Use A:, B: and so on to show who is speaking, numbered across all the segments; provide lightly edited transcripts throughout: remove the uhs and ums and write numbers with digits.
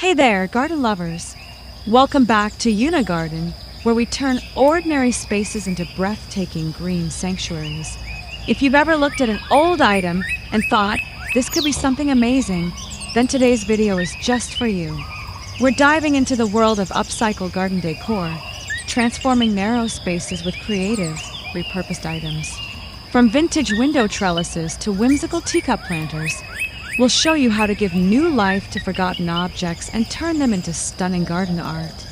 A: Hey there, garden lovers! Welcome back to Unigarden, where we turn ordinary spaces into breathtaking green sanctuaries. If you've ever looked at an old item and thought, this could be something amazing, then today's video is just for you. We're diving into the world of upcycled garden decor, transforming narrow spaces with creative, repurposed items. From vintage window trellises to whimsical teacup planters, we'll show you how to give new life to forgotten objects and turn them into stunning garden art.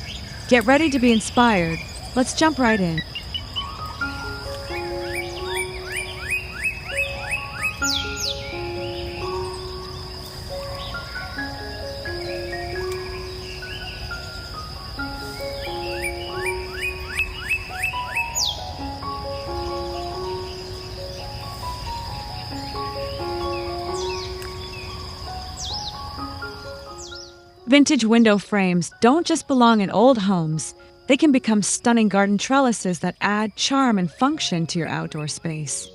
A: Get ready to be inspired. Let's jump right in. Vintage window frames don't just belong in old homes. They can become stunning garden trellises that add charm and function to your outdoor space.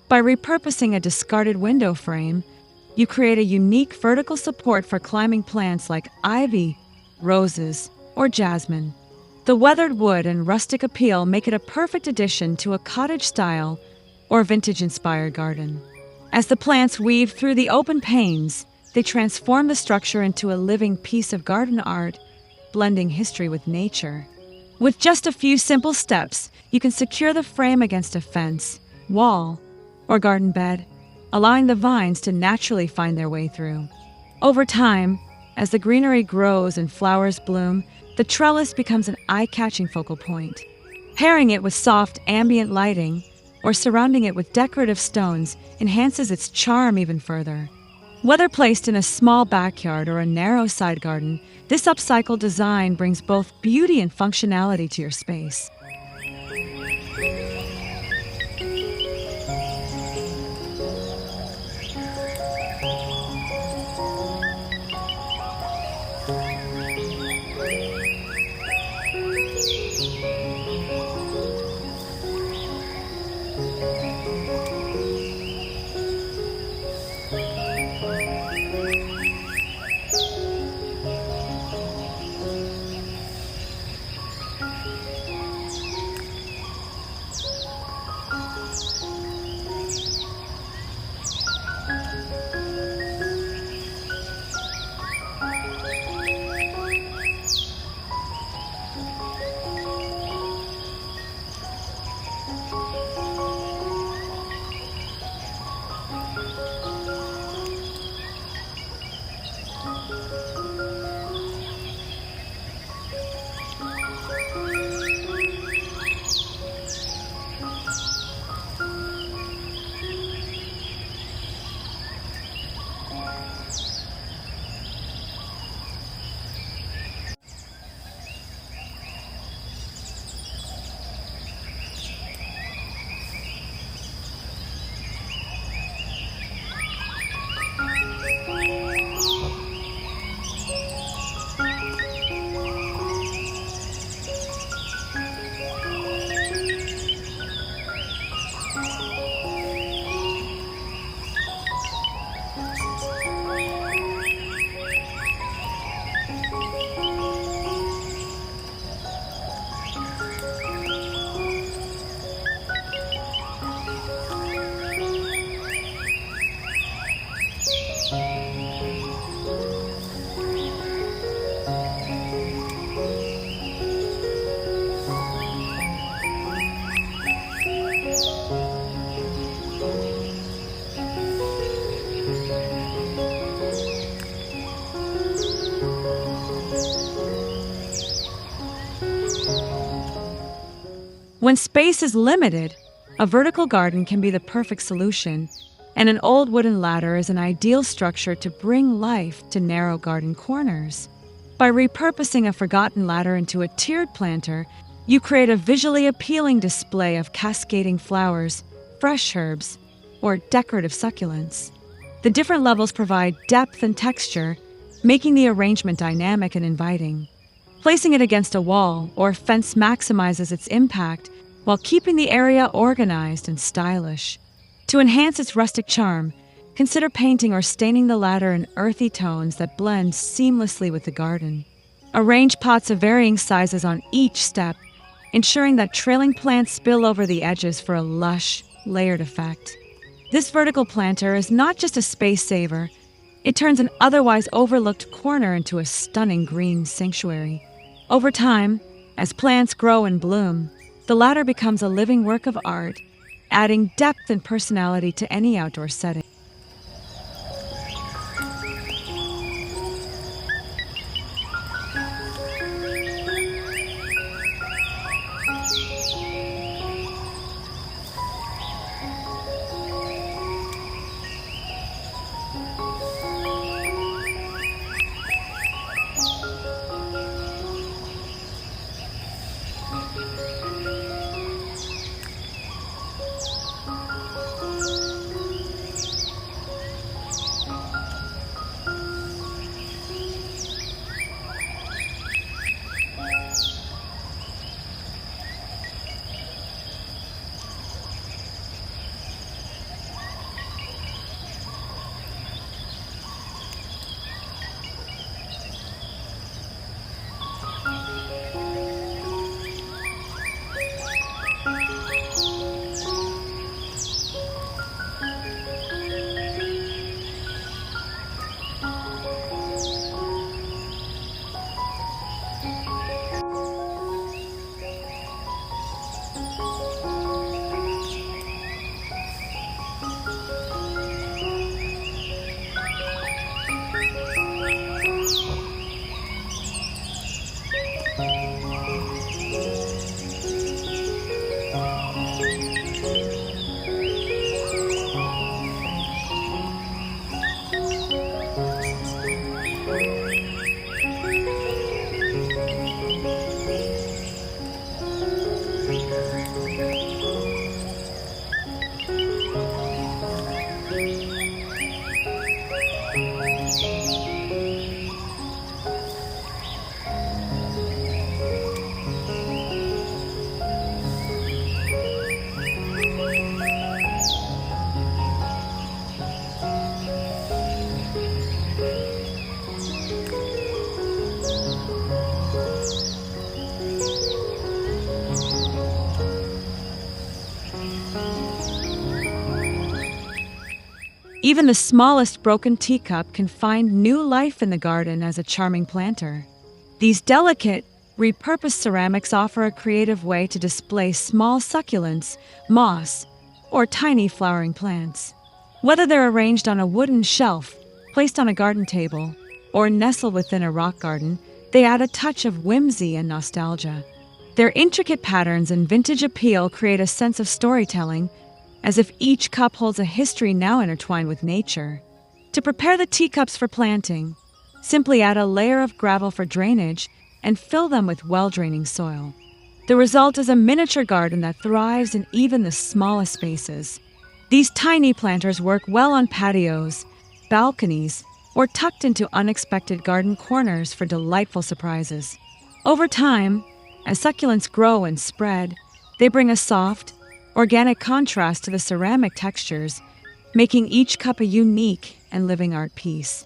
A: By repurposing a discarded window frame, you create a unique vertical support for climbing plants like ivy, roses, or jasmine. The weathered wood and rustic appeal make it a perfect addition to a cottage-style or vintage-inspired garden. As the plants weave through the open panes, they transform the structure into a living piece of garden art, blending history with nature. With just a few simple steps, you can secure the frame against a fence, wall, or garden bed, allowing the vines to naturally find their way through. Over time, as the greenery grows and flowers bloom, the trellis becomes an eye-catching focal point. Pairing it with soft ambient lighting or surrounding it with decorative stones enhances its charm even further. Whether placed in a small backyard or a narrow side garden, this upcycled design brings both beauty and functionality to your space. When space is limited, a vertical garden can be the perfect solution, and an old wooden ladder is an ideal structure to bring life to narrow garden corners. By repurposing a forgotten ladder into a tiered planter, you create a visually appealing display of cascading flowers, fresh herbs, or decorative succulents. The different levels provide depth and texture, making the arrangement dynamic and inviting. Placing it against a wall or fence maximizes its impact while keeping the area organized and stylish. To enhance its rustic charm, consider painting or staining the latter in earthy tones that blend seamlessly with the garden. Arrange pots of varying sizes on each step, ensuring that trailing plants spill over the edges for a lush, layered effect. This vertical planter is not just a space saver, it turns an otherwise overlooked corner into a stunning green sanctuary. Over time, as plants grow and bloom, the latter becomes a living work of art, adding depth and personality to any outdoor setting. Even the smallest broken teacup can find new life in the garden as a charming planter. These delicate, repurposed ceramics offer a creative way to display small succulents, moss, or tiny flowering plants. Whether they're arranged on a wooden shelf, placed on a garden table, or nestled within a rock garden, they add a touch of whimsy and nostalgia. Their intricate patterns and vintage appeal create a sense of storytelling, as if each cup holds a history now intertwined with nature. To prepare the teacups for planting, simply add a layer of gravel for drainage and fill them with well-draining soil. The result is a miniature garden that thrives in even the smallest spaces. These tiny planters work well on patios, balconies, or tucked into unexpected garden corners for delightful surprises. Over time, as succulents grow and spread, they bring a soft, organic contrast to the ceramic textures, making each cup a unique and living art piece.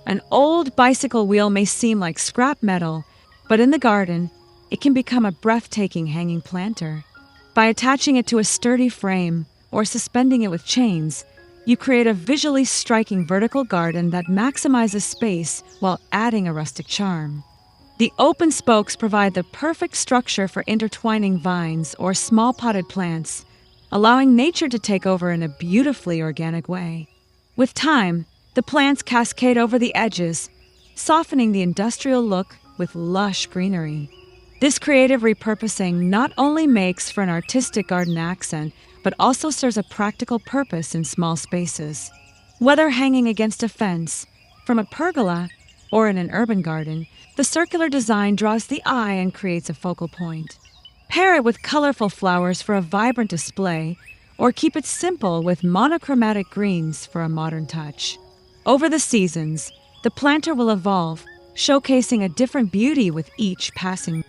A: An old bicycle wheel may seem like scrap metal, but in the garden, it can become a breathtaking hanging planter. By attaching it to a sturdy frame or suspending it with chains, you create a visually striking vertical garden that maximizes space while adding a rustic charm. The open spokes provide the perfect structure for intertwining vines or small potted plants, allowing nature to take over in a beautifully organic way. With time, the plants cascade over the edges, softening the industrial look with lush greenery. This creative repurposing not only makes for an artistic garden accent, but also serves a practical purpose in small spaces. Whether hanging against a fence, from a pergola, or in an urban garden, the circular design draws the eye and creates a focal point. Pair it with colorful flowers for a vibrant display, or keep it simple with monochromatic greens for a modern touch. Over the seasons, the planter will evolve, showcasing a different beauty with each passing.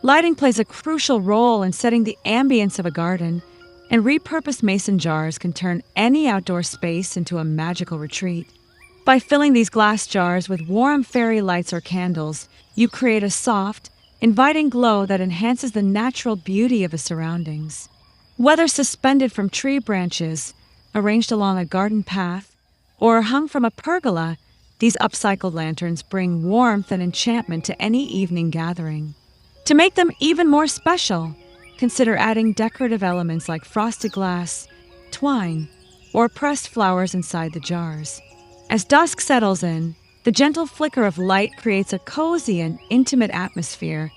A: Lighting plays a crucial role in setting the ambience of a garden, and repurposed mason jars can turn any outdoor space into a magical retreat. By filling these glass jars with warm fairy lights or candles, you create a soft, inviting glow that enhances the natural beauty of the surroundings. Whether suspended from tree branches, arranged along a garden path, or hung from a pergola, these upcycled lanterns bring warmth and enchantment to any evening gathering. To make them even more special, consider adding decorative elements like frosted glass, twine, or pressed flowers inside the jars. As dusk settles in, the gentle flicker of light creates a cozy and intimate atmosphere,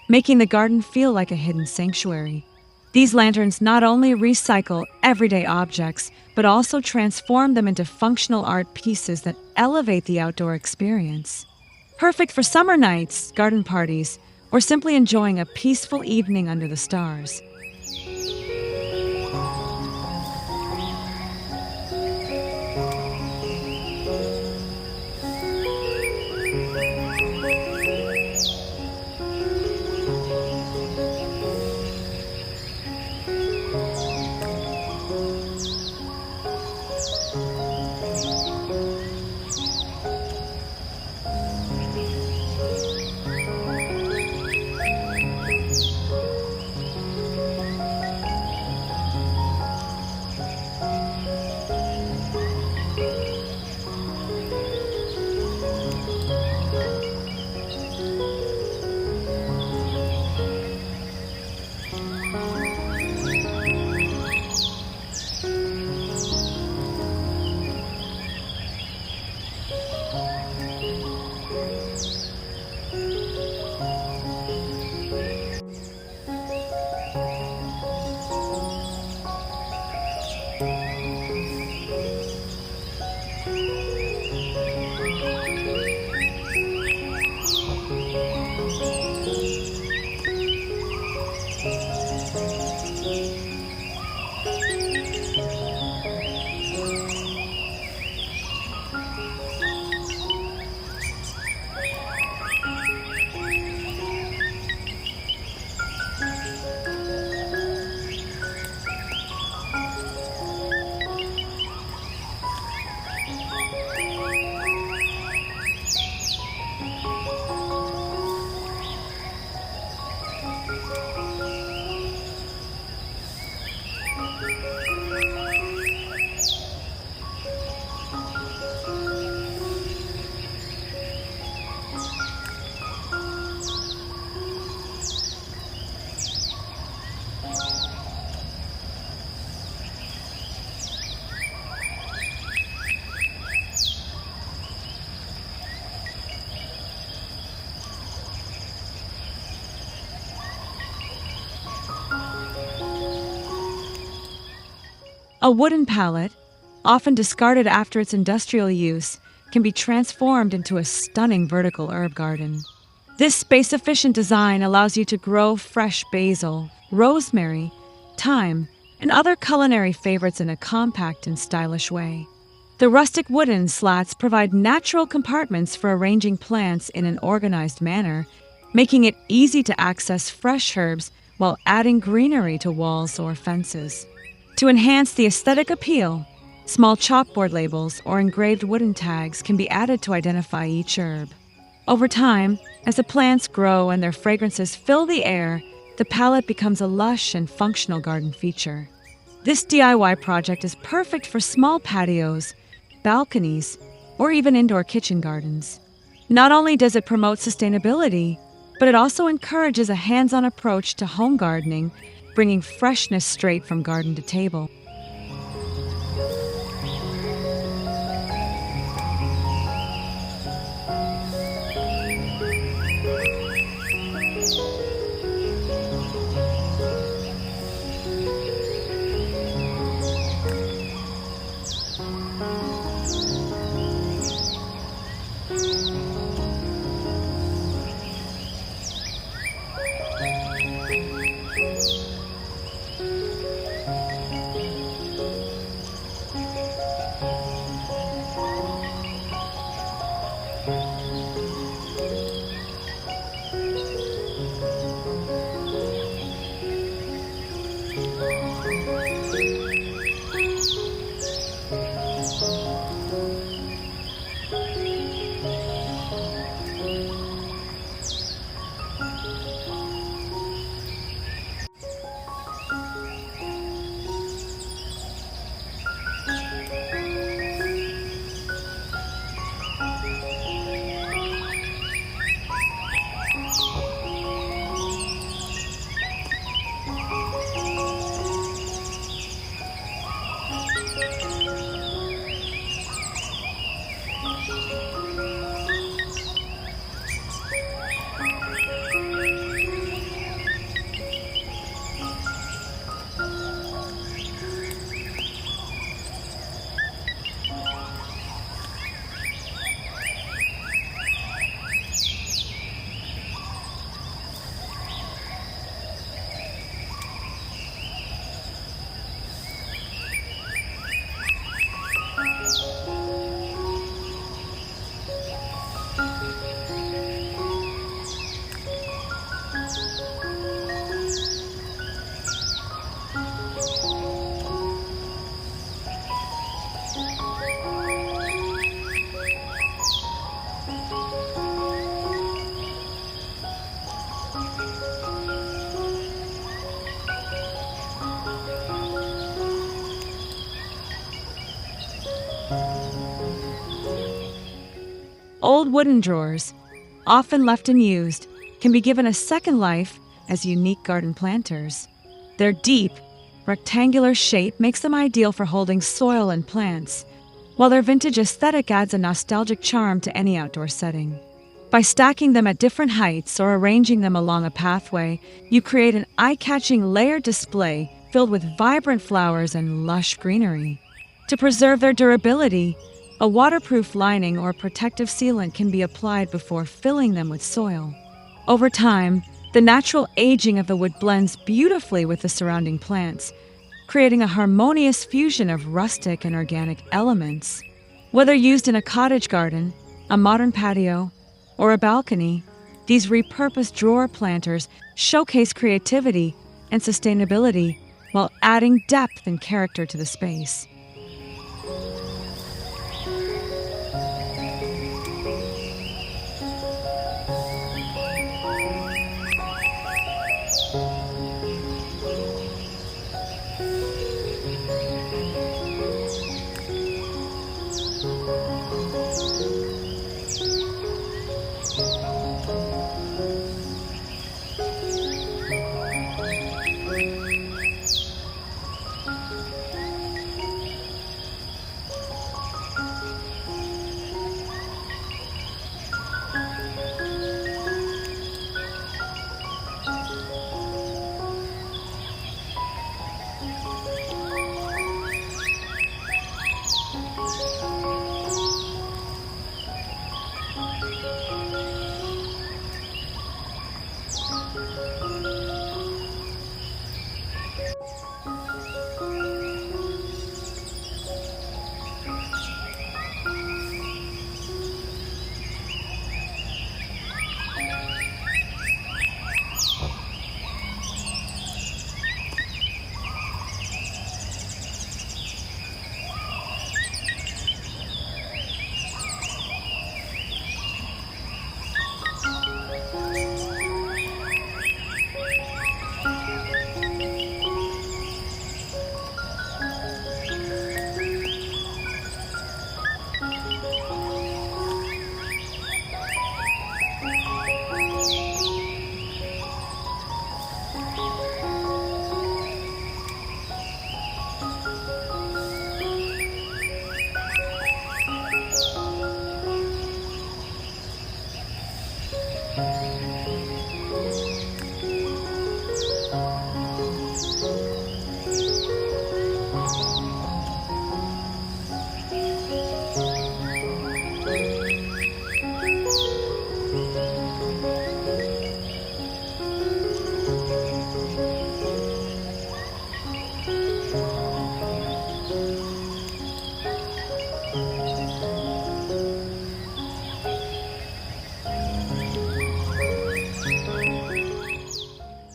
A: making the garden feel like a hidden sanctuary. These lanterns not only recycle everyday objects, but also transform them into functional art pieces that elevate the outdoor experience. Perfect for summer nights, garden parties, or simply enjoying a peaceful evening under the stars. A wooden pallet, often discarded after its industrial use, can be transformed into a stunning vertical herb garden. This space-efficient design allows you to grow fresh basil, rosemary, thyme, and other culinary favorites in a compact and stylish way. The rustic wooden slats provide natural compartments for arranging plants in an organized manner, making it easy to access fresh herbs while adding greenery to walls or fences. To enhance the aesthetic appeal, small chalkboard labels or engraved wooden tags can be added to identify each herb. Over time, as the plants grow and their fragrances fill the air, the palette becomes a lush and functional garden feature. This DIY project is perfect for small patios, balconies, or even indoor kitchen gardens. Not only does it promote sustainability, but it also encourages a hands-on approach to home gardening, bringing freshness straight from garden to table. Old wooden drawers, often left unused, can be given a second life as unique garden planters. Their deep, rectangular shape makes them ideal for holding soil and plants, while their vintage aesthetic adds a nostalgic charm to any outdoor setting. By stacking them at different heights or arranging them along a pathway, you create an eye-catching layered display filled with vibrant flowers and lush greenery. To preserve their durability, a waterproof lining or protective sealant can be applied before filling them with soil. Over time, the natural aging of the wood blends beautifully with the surrounding plants, creating a harmonious fusion of rustic and organic elements. Whether used in a cottage garden, a modern patio, or a balcony, these repurposed drawer planters showcase creativity and sustainability while adding depth and character to the space.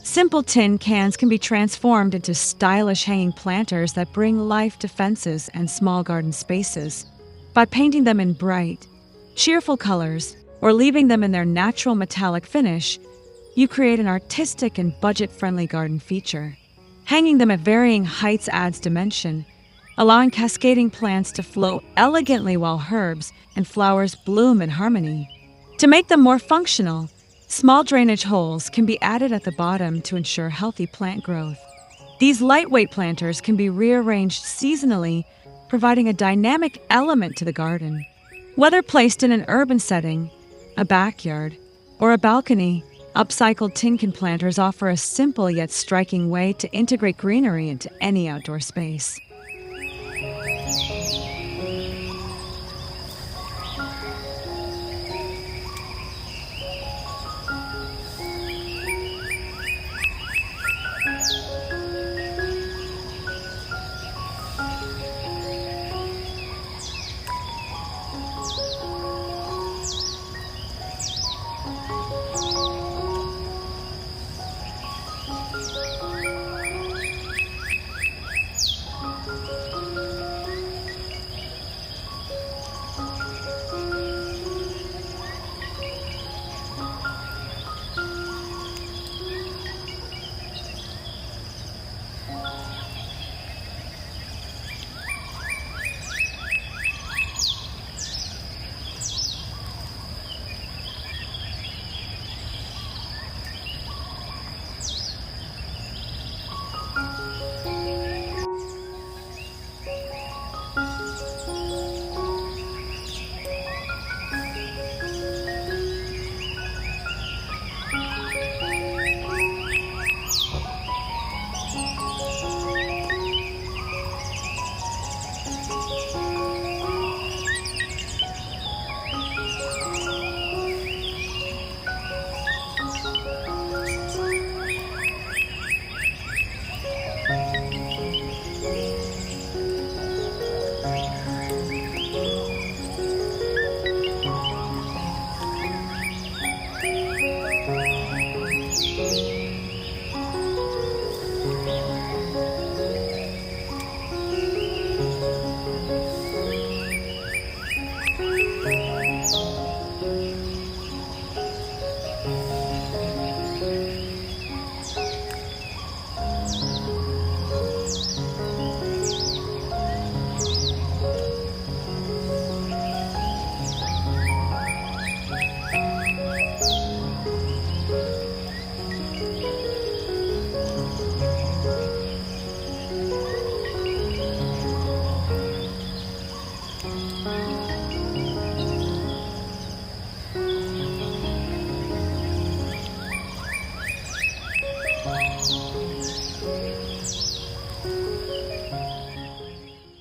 A: Simple tin cans can be transformed into stylish hanging planters that bring life to fences and small garden spaces. By painting them in bright, cheerful colors or leaving them in their natural metallic finish, you create an artistic and budget-friendly garden feature. Hanging them at varying heights adds dimension, allowing cascading plants to flow elegantly while herbs and flowers bloom in harmony. To make them more functional, small drainage holes can be added at the bottom to ensure healthy plant growth. These lightweight planters can be rearranged seasonally, providing a dynamic element to the garden. Whether placed in an urban setting, a backyard, or a balcony, upcycled tin can planters offer a simple yet striking way to integrate greenery into any outdoor space.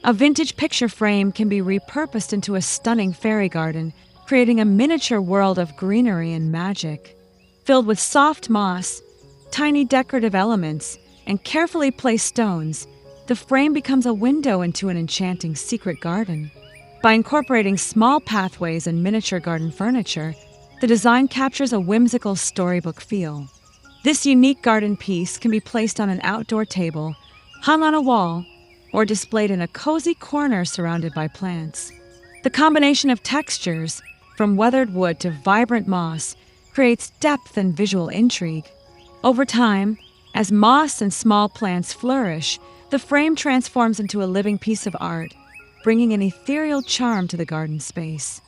A: A vintage picture frame can be repurposed into a stunning fairy garden, creating a miniature world of greenery and magic. Filled with soft moss, tiny decorative elements, and carefully placed stones, the frame becomes a window into an enchanting secret garden. By incorporating small pathways and miniature garden furniture, the design captures a whimsical storybook feel. This unique garden piece can be placed on an outdoor table, hung on a wall, or displayed in a cozy corner surrounded by plants. The combination of textures, from weathered wood to vibrant moss, creates depth and visual intrigue. Over time, as moss and small plants flourish, the frame transforms into a living piece of art, bringing an ethereal charm to the garden space.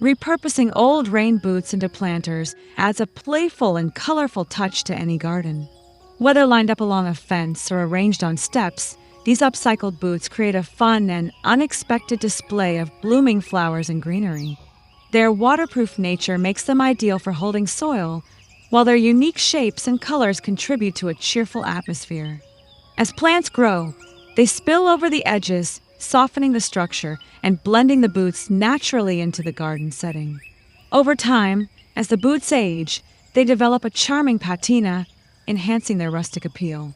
A: Repurposing old rain boots into planters adds a playful and colorful touch to any garden. Whether lined up along a fence or arranged on steps, these upcycled boots create a fun and unexpected display of blooming flowers and greenery. Their waterproof nature makes them ideal for holding soil, while their unique shapes and colors contribute to a cheerful atmosphere. As plants grow, they spill over the edges, softening the structure and blending the boots naturally into the garden setting. Over time, as the boots age, they develop a charming patina, enhancing their rustic appeal.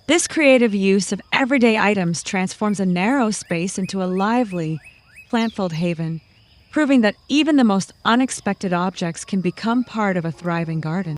A: This creative use of everyday items transforms a narrow space into a lively, plant-filled haven, proving that even the most unexpected objects can become part of a thriving garden.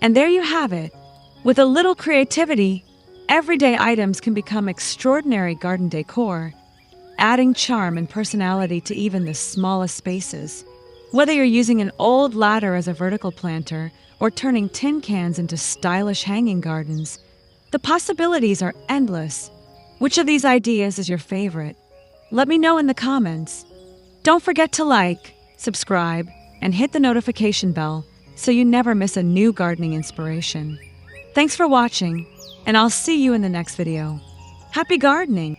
A: And there you have it. With a little creativity, everyday items can become extraordinary garden decor, adding charm and personality to even the smallest spaces. Whether you're using an old ladder as a vertical planter or turning tin cans into stylish hanging gardens, the possibilities are endless. Which of these ideas is your favorite? Let me know in the comments. Don't forget to like, subscribe, and hit the notification bell so you never miss a new gardening inspiration. Thanks for watching, and I'll see you in the next video. Happy gardening!